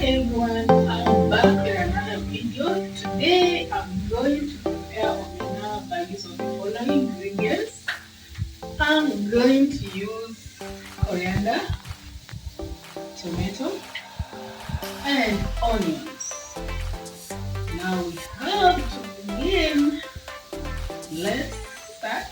everyone, I'm back with another video. Today I'm going to prepare omena by use of the following ingredients. I'm going to use coriander, tomato, and onions. Now we have to begin. Let's start.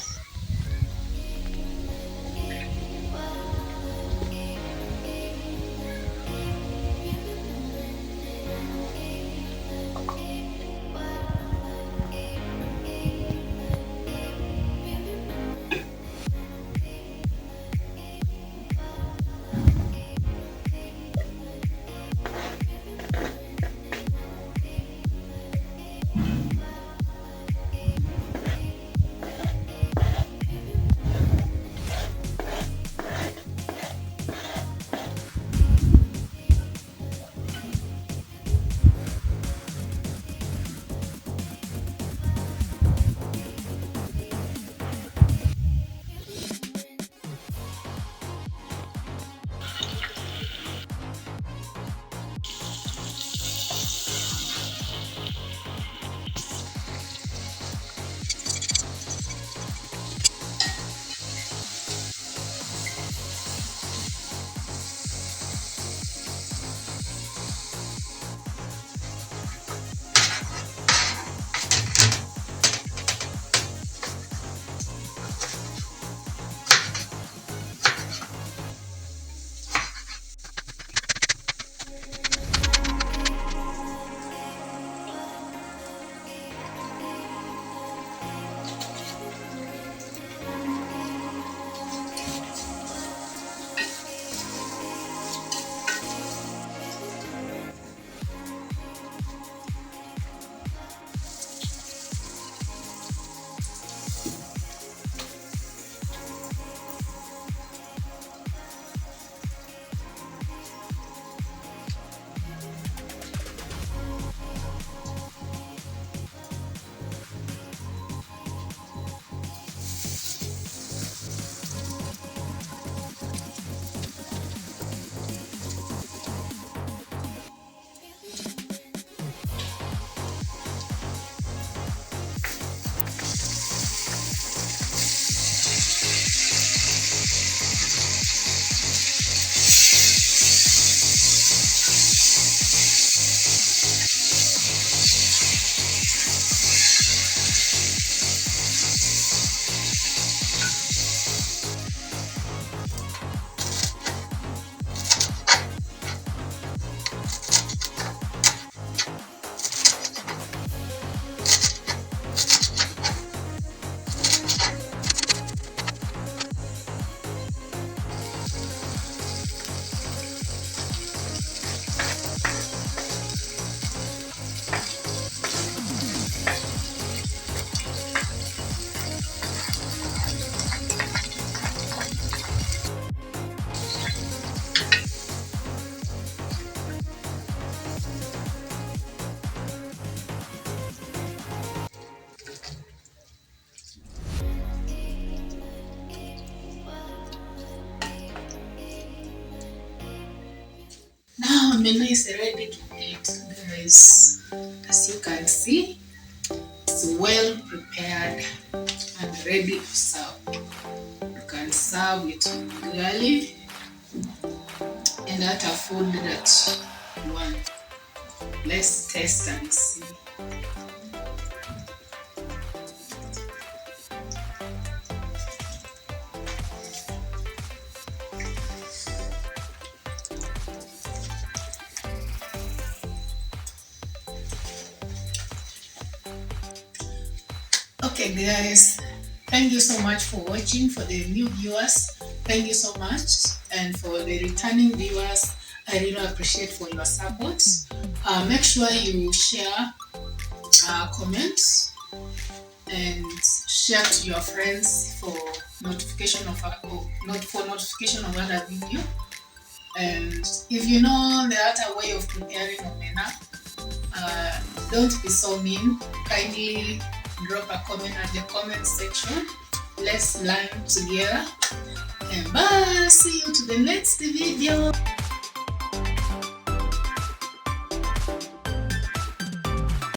Now omena is ready to eat, guys. As you can see, it's well prepared and ready to serve. You can serve it with ugali and other food that you want. Let's taste and see. Okay guys, thank you so much for watching. For the new viewers, thank you so much, and for the returning viewers, I really appreciate for your support. Make sure you share, comment, and share to your friends for notification of notification of other video. And if you know the other way of preparing omena, don't be so mean. Kindly drop a comment at the comment section. Let's learn together. And bye. See you to the next video.